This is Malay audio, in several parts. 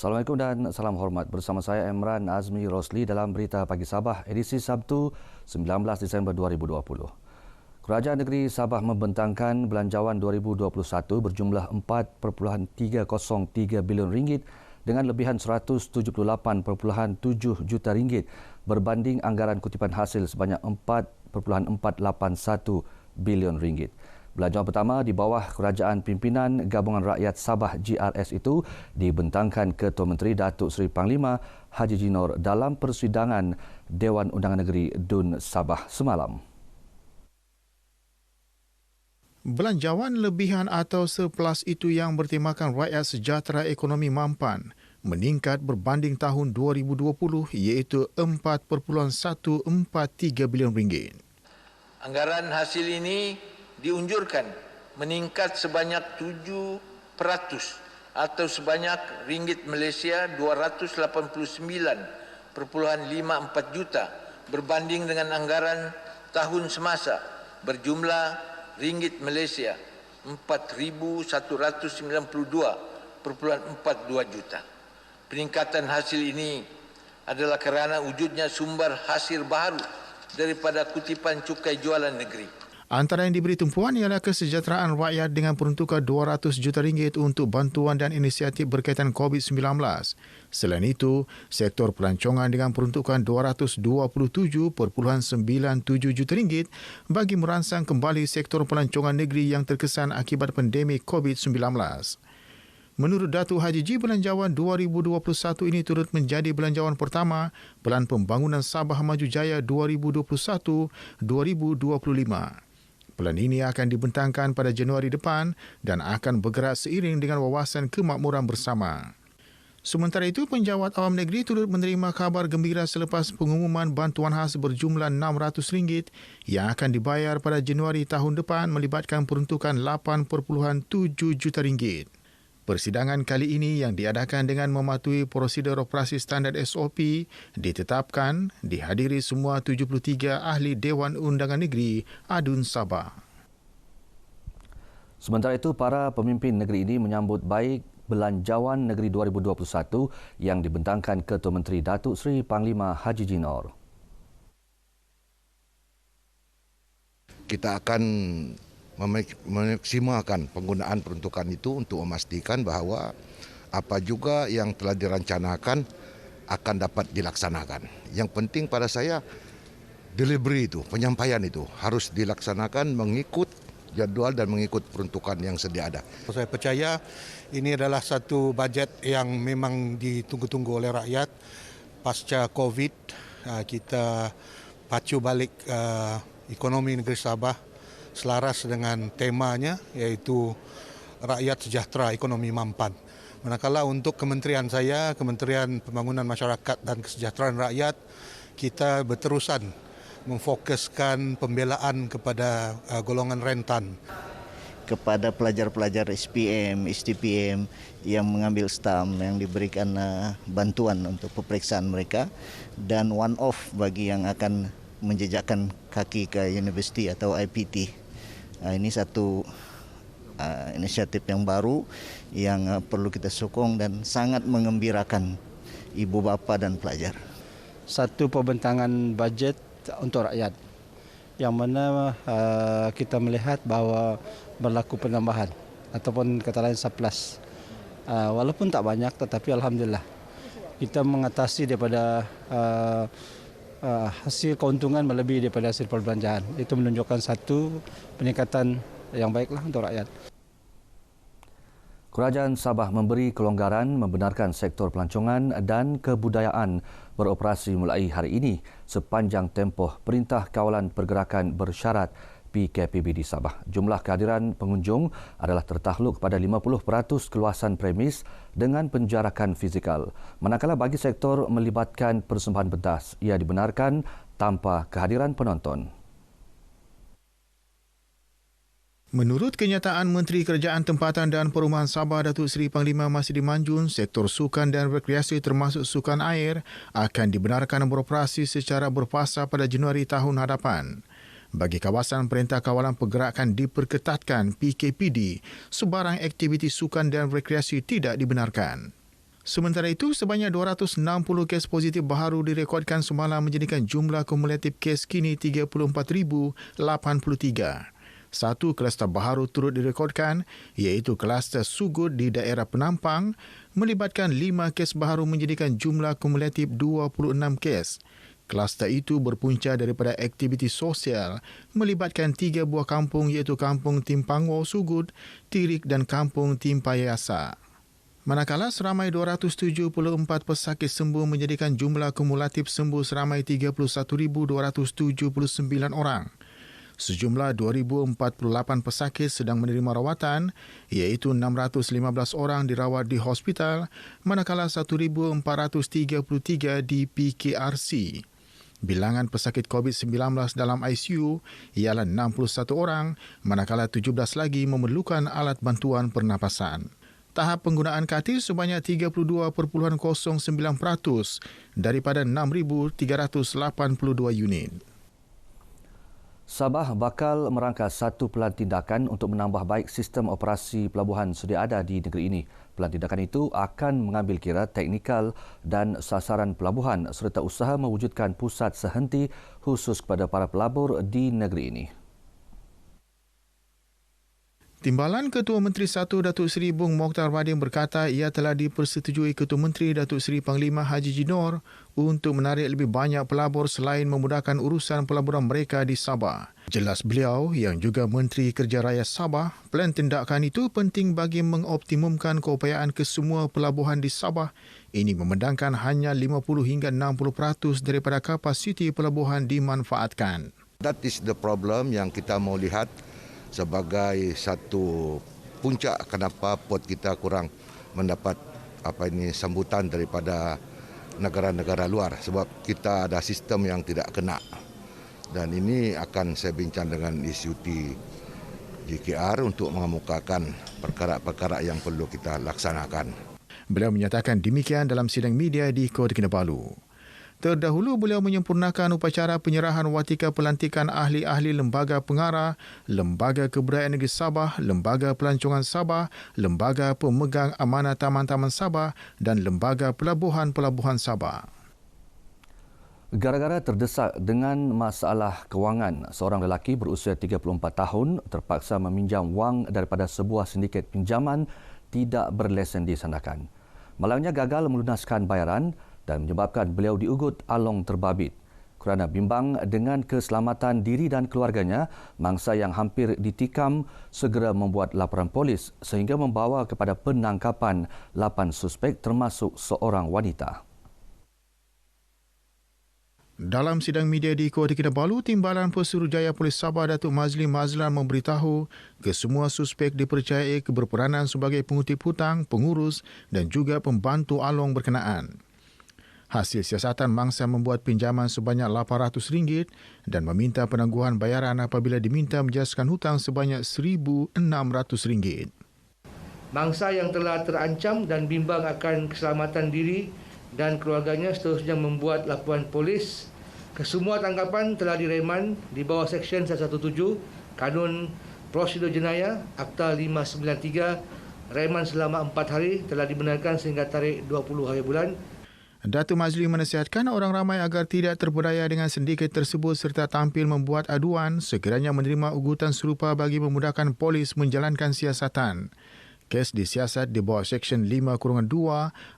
Assalamualaikum dan salam hormat. Bersama saya Emran Azmi Rosli dalam Berita Pagi Sabah edisi Sabtu 19 Disember 2020. Kerajaan Negeri Sabah membentangkan belanjawan 2021 berjumlah 4.303 bilion ringgit dengan lebihan 178.7 juta ringgit berbanding anggaran kutipan hasil sebanyak 4.481 bilion ringgit. Belanjawan pertama di bawah Kerajaan Pimpinan Gabungan Rakyat Sabah GRS itu dibentangkan Ketua Menteri Datuk Seri Panglima Haji G. Nor dalam persidangan Dewan Undangan Negeri DUN Sabah semalam. Belanjawan lebihan atau surplus itu yang bertemakan rakyat sejahtera ekonomi mampan meningkat berbanding tahun 2020 iaitu 4.143 bilion ringgit. Anggaran hasil ini diunjurkan meningkat sebanyak 7% atau sebanyak ringgit Malaysia 289.54 juta berbanding dengan anggaran tahun semasa berjumlah ringgit Malaysia 4.192.42 juta. Peningkatan hasil ini adalah kerana wujudnya sumber hasil baru daripada kutipan cukai jualan negeri. Antara yang diberi tumpuan ialah kesejahteraan rakyat dengan peruntukan 200 juta ringgit untuk bantuan dan inisiatif berkaitan COVID-19. Selain itu, sektor pelancongan dengan peruntukan 227.97 juta ringgit bagi merangsang kembali sektor pelancongan negeri yang terkesan akibat pandemik COVID-19. Menurut Datuk Haji G, belanjawan 2021 ini turut menjadi belanjawan pertama Pelan Pembangunan Sabah Maju Jaya 2021-2025. Pelan ini akan dibentangkan pada Januari depan dan akan bergerak seiring dengan wawasan kemakmuran bersama. Sementara itu, penjawat awam negeri turut menerima kabar gembira selepas pengumuman bantuan khas berjumlah RM600 yang akan dibayar pada Januari tahun depan melibatkan peruntukan 8.7 juta ringgit. Persidangan kali ini yang diadakan dengan mematuhi prosedur operasi standard SOP ditetapkan dihadiri semua 73 ahli Dewan Undangan Negeri ADUN Sabah. Sementara itu, para pemimpin negeri ini menyambut baik Belanjawan Negeri 2021 yang dibentangkan Ketua Menteri Datuk Seri Panglima Haji G. Nor. Kita akan memaksimalkan penggunaan peruntukan itu untuk memastikan bahawa apa juga yang telah dirancanakan akan dapat dilaksanakan. Yang penting pada saya, delivery itu, penyampaian itu harus dilaksanakan mengikut jadual dan mengikut peruntukan yang sedia ada. Saya percaya ini adalah satu bajet yang memang ditunggu-tunggu oleh rakyat. Pasca COVID, kita pacu balik ekonomi negeri Sabah selaras dengan temanya iaitu rakyat sejahtera ekonomi mampan. Manakala untuk kementerian saya, Kementerian Pembangunan Masyarakat dan Kesejahteraan Rakyat, kita berterusan memfokuskan pembelaan kepada golongan rentan. Kepada pelajar-pelajar SPM, STPM yang mengambil stam yang diberikan bantuan untuk peperiksaan mereka dan one off bagi yang akan menjejakkan kaki ke universiti atau IPT. Ini satu inisiatif yang baru yang perlu kita sokong dan sangat mengembirakan ibu bapa dan pelajar. Satu pembentangan bajet untuk rakyat yang mana kita melihat bahawa berlaku penambahan ataupun kata lain surplus. Walaupun tak banyak tetapi alhamdulillah kita mengatasi daripada hasil keuntungan melebihi daripada hasil perbelanjaan. Itu menunjukkan satu peningkatan yang baiklah untuk rakyat. Kerajaan Sabah memberi kelonggaran membenarkan sektor pelancongan dan kebudayaan beroperasi mulai hari ini sepanjang tempoh Perintah Kawalan Pergerakan Bersyarat PKPB di Sabah. Jumlah kehadiran pengunjung adalah tertakluk pada 50% keluasan premis dengan penjarakan fizikal. Manakala bagi sektor melibatkan persembahan pentas, ia dibenarkan tanpa kehadiran penonton. Menurut kenyataan Menteri Kerajaan Tempatan dan Perumahan Sabah Datuk Seri Panglima Masidi Manjun, sektor sukan dan rekreasi termasuk sukan air akan dibenarkan beroperasi secara berfasa pada Januari tahun hadapan. Bagi kawasan Perintah Kawalan Pergerakan diperketatkan PKPD, sebarang aktiviti sukan dan rekreasi tidak dibenarkan. Sementara itu, sebanyak 260 kes positif baharu direkodkan semalam menjadikan jumlah kumulatif kes kini 34,083. Satu kluster baharu turut direkodkan iaitu kluster Sugut di daerah Penampang melibatkan 5 kes baharu menjadikan jumlah kumulatif 26 kes. Kluster itu berpunca daripada aktiviti sosial melibatkan 3 buah kampung iaitu Kampung Timpango Sugut, Tirik dan Kampung Timpayasa. Manakala seramai 274 pesakit sembuh menjadikan jumlah kumulatif sembuh seramai 31,279 orang. Sejumlah 2,048 pesakit sedang menerima rawatan iaitu 615 orang dirawat di hospital manakala 1,433 di PKRC. Bilangan pesakit COVID-19 dalam ICU ialah 61 orang manakala 17 lagi memerlukan alat bantuan pernafasan. Tahap penggunaan katil sebanyak 32.09% daripada 6,382 unit. Sabah bakal merangkas satu pelan tindakan untuk menambah baik sistem operasi pelabuhan sedia ada di negeri ini. Pelan tindakan itu akan mengambil kira teknikal dan sasaran pelabuhan serta usaha mewujudkan pusat sehenti khusus kepada para pelabur di negeri ini. Timbalan Ketua Menteri 1 Datuk Seri Bung Mokhtar Wading berkata ia telah dipersetujui Ketua Menteri Datuk Seri Panglima Haji Jinor untuk menarik lebih banyak pelabur selain memudahkan urusan pelaburan mereka di Sabah. Jelas beliau yang juga Menteri Kerja Raya Sabah, plan tindakan itu penting bagi mengoptimumkan keupayaan kesemua pelabuhan di Sabah. Ini memandangkan hanya 50 hingga 60% daripada kapasiti pelabuhan dimanfaatkan. That is the problem yang kita mau lihat sebagai satu puncak kenapa port kita kurang mendapat sambutan daripada negara-negara luar sebab kita ada sistem yang tidak kena. Dan ini akan saya bincang dengan ICUT JKR untuk mengemukakan perkara-perkara yang perlu kita laksanakan. Beliau menyatakan demikian dalam sidang media di Kota Kinabalu. Terdahulu beliau menyempurnakan upacara penyerahan watika pelantikan ahli-ahli Lembaga Pengarah, Lembaga Kebudayaan Negeri Sabah, Lembaga Pelancongan Sabah, Lembaga Pemegang Amanah Taman-Taman Sabah dan Lembaga Pelabuhan-Pelabuhan Sabah. Gara-gara terdesak dengan masalah kewangan, seorang lelaki berusia 34 tahun terpaksa meminjam wang daripada sebuah sindiket pinjaman tidak berlesen di Sandakan. Malangnya gagal melunaskan bayaran dan menyebabkan beliau diugut along terbabit. Kerana bimbang dengan keselamatan diri dan keluarganya, mangsa yang hampir ditikam segera membuat laporan polis sehingga membawa kepada penangkapan 8 suspek termasuk seorang wanita. Dalam sidang media di Kota Kinabalu, Timbalan Pesuruhjaya Polis Sabah Datuk Mazli Mazlan memberitahu kesemua suspek dipercayai berperanan sebagai pengutip hutang, pengurus dan juga pembantu along berkenaan. Hasil siasatan mangsa membuat pinjaman sebanyak RM800 dan meminta penangguhan bayaran apabila diminta menjelaskan hutang sebanyak RM1,600. Mangsa yang telah terancam dan bimbang akan keselamatan diri dan keluarganya seterusnya membuat laporan polis. Kesemua tangkapan telah direman di bawah Seksyen 117 Kanun Prosedur Jenayah Akta 593. Reman selama 4 hari telah dibenarkan sehingga tarikh 20 hari bulan. Datuk Mazli menasihatkan orang ramai agar tidak terpedaya dengan sindiket tersebut serta tampil membuat aduan sekiranya menerima ugutan serupa bagi memudahkan polis menjalankan siasatan. Kes disiasat di bawah Seksyen 5-2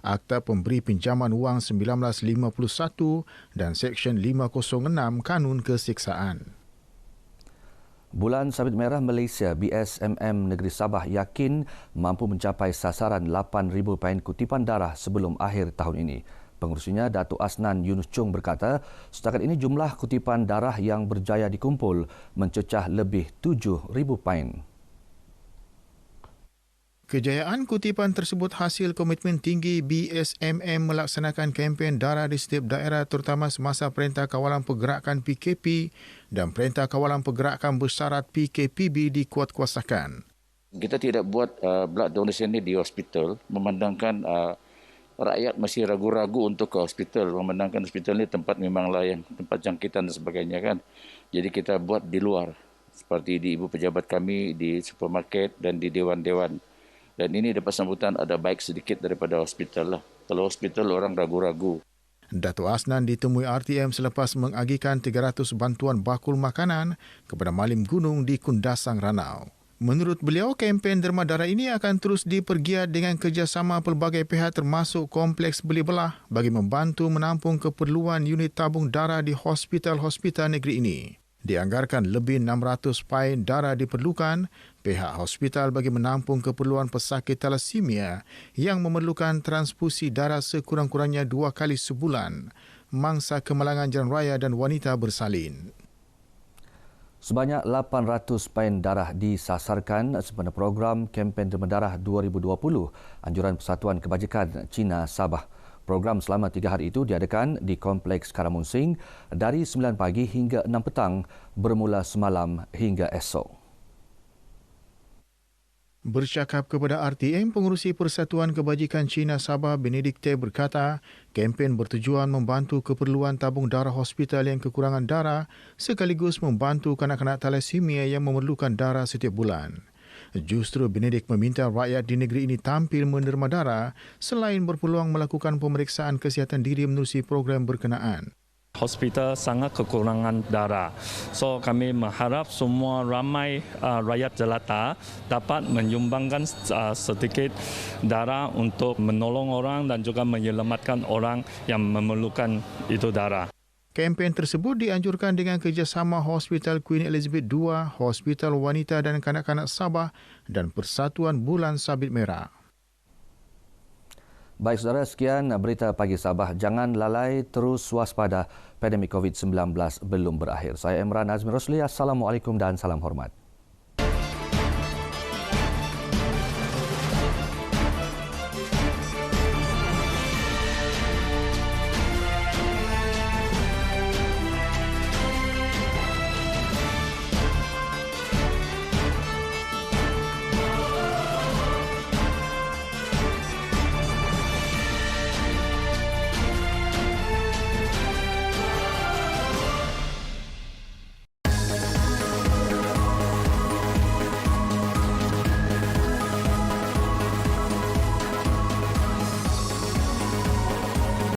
Akta Pemberi Pinjaman Wang 1951 dan Seksyen 506 Kanun Kesiksaan. Bulan Sabit Merah Malaysia BSMM Negeri Sabah yakin mampu mencapai sasaran 8,000 pain kutipan darah sebelum akhir tahun ini. Pengurusinya Datuk Asnan Yunus Chung berkata, setakat ini jumlah kutipan darah yang berjaya dikumpul mencecah lebih 7,000 pain. Kejayaan kutipan tersebut hasil komitmen tinggi BSMM melaksanakan kempen darah di setiap daerah terutama semasa Perintah Kawalan Pergerakan PKP dan Perintah Kawalan Pergerakan Bersyarat PKPB dikuatkuasakan. Kita tidak buat blood donation ini di hospital, memandangkan rakyat masih ragu-ragu untuk ke hospital, memandangkan hospital ini tempat memanglah yang tempat jangkitan dan sebagainya kan. Jadi kita buat di luar, seperti di ibu pejabat kami, di supermarket dan di dewan-dewan. Dan ini dapat sambutan ada baik sedikit daripada hospital lah. Kalau hospital orang ragu-ragu. Datuk Asnan ditemui RTM selepas mengagihkan 300 bantuan bakul makanan kepada Malim Gunung di Kundasang Ranau. Menurut beliau, kempen derma darah ini akan terus dipergiat dengan kerjasama pelbagai pihak termasuk Kompleks Beli Belah bagi membantu menampung keperluan unit tabung darah di hospital-hospital negeri ini. Dianggarkan lebih 600 pain darah diperlukan pihak hospital bagi menampung keperluan pesakit thalassemia yang memerlukan transfusi darah sekurang-kurangnya 2 kali sebulan, mangsa kemalangan jalan raya dan wanita bersalin. Sebanyak 800 pain darah disasarkan sempena program kempen derma darah 2020 anjuran Persatuan Kebajikan Cina Sabah. Program selama 3 hari itu diadakan di Kompleks Karamunsing dari 9 pagi hingga 6 petang bermula semalam hingga esok. Bercakap kepada RTM, pengurusi Persatuan Kebajikan Cina Sabah Benedikte berkata, kempen bertujuan membantu keperluan tabung darah hospital yang kekurangan darah sekaligus membantu kanak-kanak thalassemia yang memerlukan darah setiap bulan. Justru Benedikt meminta rakyat di negeri ini tampil menerima darah selain berpeluang melakukan pemeriksaan kesihatan diri menerusi program berkenaan. Hospital sangat kekurangan darah. So kami mengharap semua ramai rakyat jelata dapat menyumbangkan sedikit darah untuk menolong orang dan juga menyelamatkan orang yang memerlukan itu darah. Kempen tersebut dianjurkan dengan kerjasama Hospital Queen Elizabeth II, Hospital Wanita dan Kanak-kanak Sabah dan Persatuan Bulan Sabit Merah. Baik saudara, sekian berita pagi Sabah. Jangan lalai, terus waspada. Pandemik COVID-19 belum berakhir. Saya Emran Azmi Rosli. Assalamualaikum dan salam hormat.